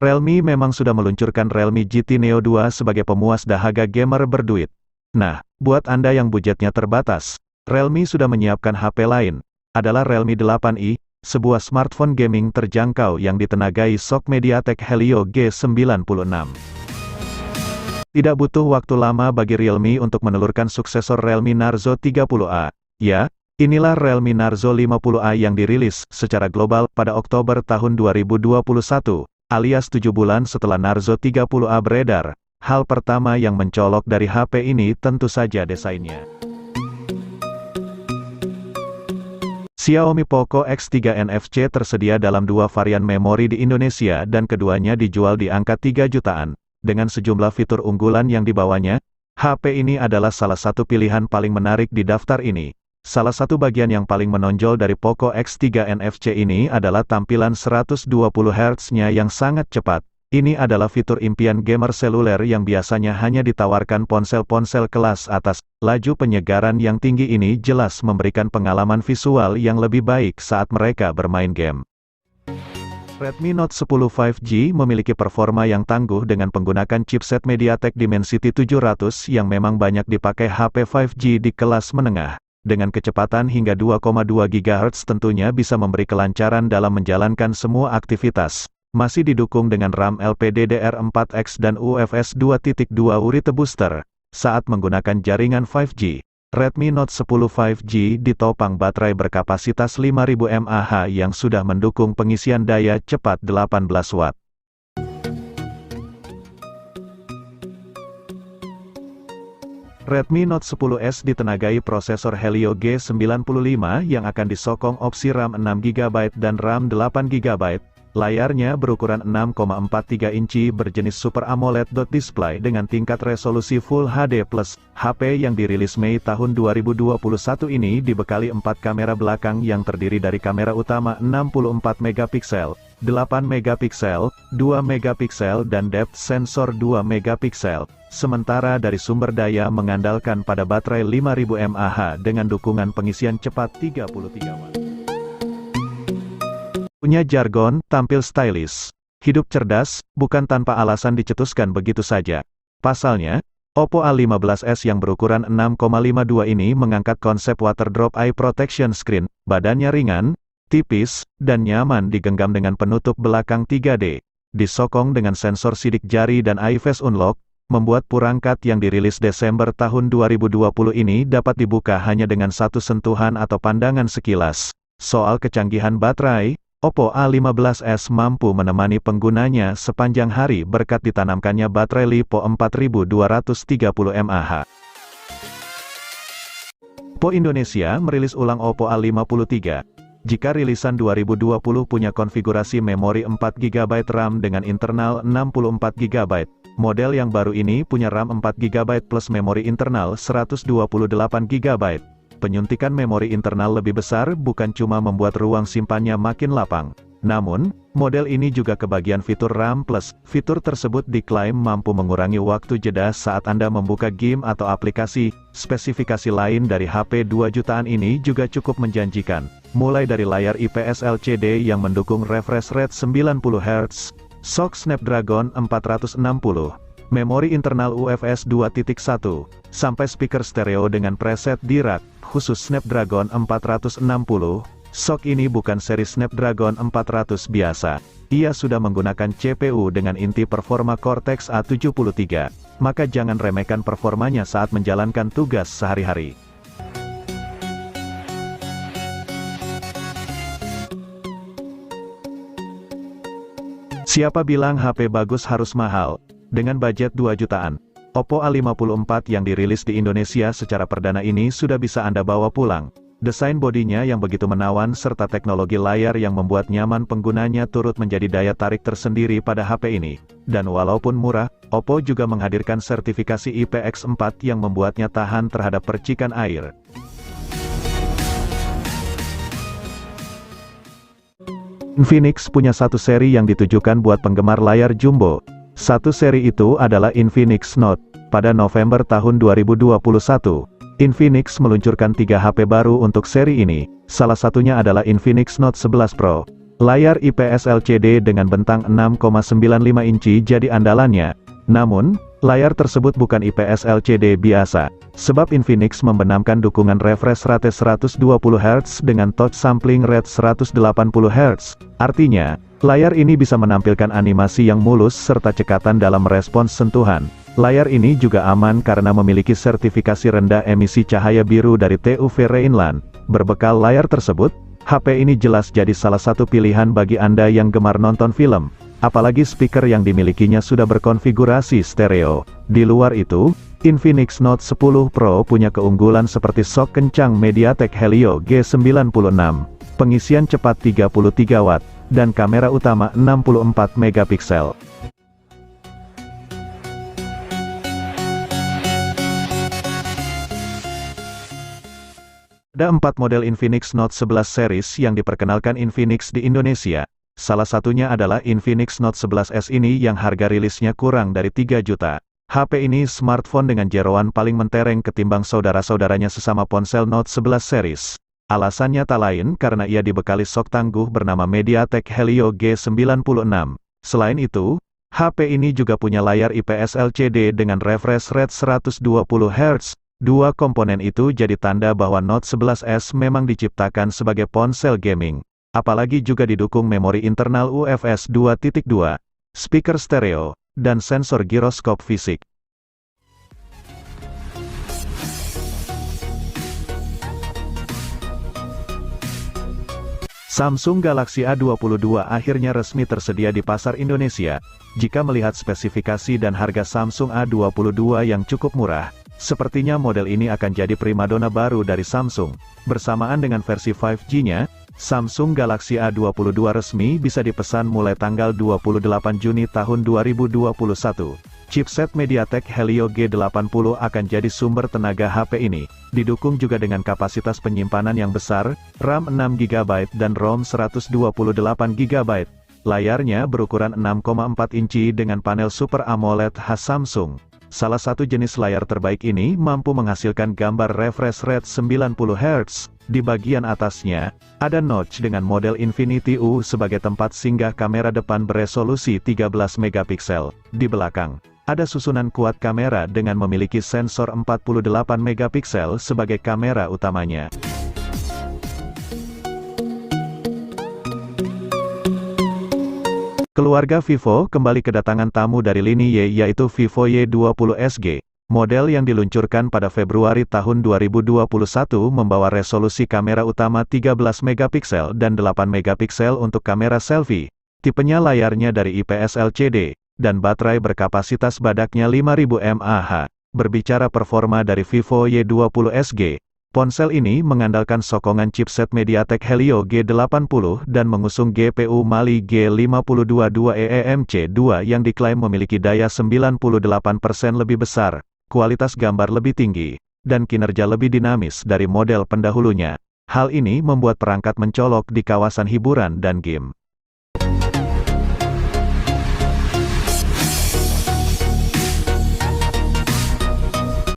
Realme memang sudah meluncurkan Realme GT Neo 2 sebagai pemuas dahaga gamer berduit. Nah, buat Anda yang budgetnya terbatas, Realme sudah menyiapkan HP lain, adalah Realme 8i, sebuah smartphone gaming terjangkau yang ditenagai SoC MediaTek Helio G96. Tidak butuh waktu lama bagi Realme untuk menelurkan suksesor Realme Narzo 30A. Ya, inilah Realme Narzo 50A yang dirilis secara global pada Oktober tahun 2021. Alias 7 bulan setelah Narzo 30A beredar. Hal pertama yang mencolok dari HP ini tentu saja desainnya. Xiaomi Poco X3 NFC tersedia dalam dua varian memori di Indonesia dan keduanya dijual di angka 3 jutaan. Dengan sejumlah fitur unggulan yang dibawanya, HP ini adalah salah satu pilihan paling menarik di daftar ini. Salah satu bagian yang paling menonjol dari Poco X3 NFC ini adalah tampilan 120 Hz-nya yang sangat cepat. Ini adalah fitur impian gamer seluler yang biasanya hanya ditawarkan ponsel-ponsel kelas atas. Laju penyegaran yang tinggi ini jelas memberikan pengalaman visual yang lebih baik saat mereka bermain game. Redmi Note 10 5G memiliki performa yang tangguh dengan menggunakan chipset MediaTek Dimensity 700 yang memang banyak dipakai HP 5G di kelas menengah. Dengan kecepatan hingga 2,2 GHz tentunya bisa memberi kelancaran dalam menjalankan semua aktivitas. Masih didukung dengan RAM LPDDR4X dan UFS 2.2 Urite Booster. Saat menggunakan jaringan 5G, Redmi Note 10 5G ditopang baterai berkapasitas 5000 mAh yang sudah mendukung pengisian daya cepat 18 Watt. Redmi Note 10S ditenagai prosesor Helio G95 yang akan disokong opsi RAM 6GB dan RAM 8GB. Layarnya berukuran 6,43 inci berjenis Super AMOLED display dengan tingkat resolusi Full HD+. HP yang dirilis Mei tahun 2021 ini dibekali 4 kamera belakang yang terdiri dari kamera utama 64 megapiksel, 8 megapiksel, 2 megapiksel dan depth sensor 2 megapiksel. Sementara dari sumber daya mengandalkan pada baterai 5000 mAh dengan dukungan pengisian cepat 33 Watt. Punya jargon, tampil stylish. Hidup cerdas, bukan tanpa alasan dicetuskan begitu saja. Pasalnya, Oppo A15s yang berukuran 6,52 ini mengangkat konsep water drop eye protection screen. Badannya ringan, tipis, dan nyaman digenggam dengan penutup belakang 3D. Disokong dengan sensor sidik jari dan eye face unlock, membuat perangkat yang dirilis Desember tahun 2020 ini dapat dibuka hanya dengan satu sentuhan atau pandangan sekilas. Soal kecanggihan baterai, Oppo A15s mampu menemani penggunanya sepanjang hari berkat ditanamkannya baterai LiPo 4230 mAh. Oppo Indonesia merilis ulang Oppo A53. Jika rilisan 2020 punya konfigurasi memori 4GB RAM dengan internal 64GB, model yang baru ini punya RAM 4GB plus memori internal 128GB. Penyuntikan memori internal lebih besar bukan cuma membuat ruang simpannya makin lapang. Namun, model ini juga kebagian fitur RAM+. Fitur tersebut diklaim mampu mengurangi waktu jeda saat Anda membuka game atau aplikasi. Spesifikasi lain dari HP 2 jutaan ini juga cukup menjanjikan. Mulai dari layar IPS LCD yang mendukung refresh rate 90 Hz, SoC Snapdragon 460, memori internal UFS 2.1, sampai speaker stereo dengan preset di rak, khusus Snapdragon 460, SoC ini bukan seri Snapdragon 400 biasa. Ia sudah menggunakan CPU dengan inti performa Cortex A73, maka jangan remehkan performanya saat menjalankan tugas sehari-hari. Siapa bilang HP bagus harus mahal? Dengan budget 2 jutaan, Oppo A54 yang dirilis di Indonesia secara perdana ini sudah bisa Anda bawa pulang. Desain bodinya yang begitu menawan serta teknologi layar yang membuat nyaman penggunanya turut menjadi daya tarik tersendiri pada HP ini. Dan walaupun murah, Oppo juga menghadirkan sertifikasi IPX4 yang membuatnya tahan terhadap percikan air. Infinix punya satu seri yang ditujukan buat penggemar layar jumbo. Satu seri itu adalah Infinix Note. Pada November tahun 2021, Infinix meluncurkan 3 HP baru untuk seri ini. Salah satunya adalah Infinix Note 11 Pro. Layar IPS LCD dengan bentang 6,95 inci jadi andalannya. Namun, layar tersebut bukan IPS LCD biasa, sebab Infinix membenamkan dukungan refresh rate 120 Hz dengan touch sampling rate 180 Hz. Artinya, layar ini bisa menampilkan animasi yang mulus serta cekatan dalam respons sentuhan. Layar ini juga aman karena memiliki sertifikasi rendah emisi cahaya biru dari TUV Rheinland. Berbekal layar tersebut, HP ini jelas jadi salah satu pilihan bagi Anda yang gemar nonton film. Apalagi speaker yang dimilikinya sudah berkonfigurasi stereo. Di luar itu, Infinix Note 10 Pro punya keunggulan seperti sok kencang MediaTek Helio G96, pengisian cepat 33 Watt, dan kamera utama 64 megapiksel. Ada 4 model Infinix Note 11 series yang diperkenalkan Infinix di Indonesia. Salah satunya adalah Infinix Note 11S ini yang harga rilisnya kurang dari 3 juta. HP ini smartphone dengan jeroan paling mentereng ketimbang saudara-saudaranya sesama ponsel Note 11 series. Alasannya tak lain karena ia dibekali sok tangguh bernama MediaTek Helio G96. Selain itu, HP ini juga punya layar IPS LCD dengan refresh rate 120 Hz. Dua komponen itu jadi tanda bahwa Note 11S memang diciptakan sebagai ponsel gaming. Apalagi juga didukung memori internal UFS 2.2, speaker stereo, dan sensor giroskop fisik. Samsung Galaxy A22 akhirnya resmi tersedia di pasar Indonesia. Jika melihat spesifikasi dan harga Samsung A22 yang cukup murah, sepertinya model ini akan jadi primadona baru dari Samsung. Bersamaan dengan versi 5G-nya, Samsung Galaxy A22 resmi bisa dipesan mulai tanggal 28 Juni tahun 2021. Chipset MediaTek Helio G80 akan jadi sumber tenaga HP ini. Didukung juga dengan kapasitas penyimpanan yang besar, RAM 6GB dan ROM 128GB. Layarnya berukuran 6,4 inci dengan panel Super AMOLED khas Samsung. Salah satu jenis layar terbaik ini mampu menghasilkan gambar refresh rate 90 Hz. Di bagian atasnya, ada notch dengan model Infinity U sebagai tempat singgah kamera depan beresolusi 13 megapiksel. Di belakang, ada susunan kuat kamera dengan memiliki sensor 48 megapiksel sebagai kamera utamanya. Keluarga Vivo kembali kedatangan tamu dari lini Y yaitu Vivo Y20 SG. Model yang diluncurkan pada Februari tahun 2021 membawa resolusi kamera utama 13 megapiksel dan 8 megapiksel untuk kamera selfie. Tipenya layarnya dari IPS LCD, dan baterai berkapasitas badaknya 5000 mAh. Berbicara performa dari Vivo Y20 SG, ponsel ini mengandalkan sokongan chipset MediaTek Helio G80 dan mengusung GPU Mali G522EEMC2 yang diklaim memiliki daya 98% lebih besar, kualitas gambar lebih tinggi, dan kinerja lebih dinamis dari model pendahulunya. Hal ini membuat perangkat mencolok di kawasan hiburan dan game.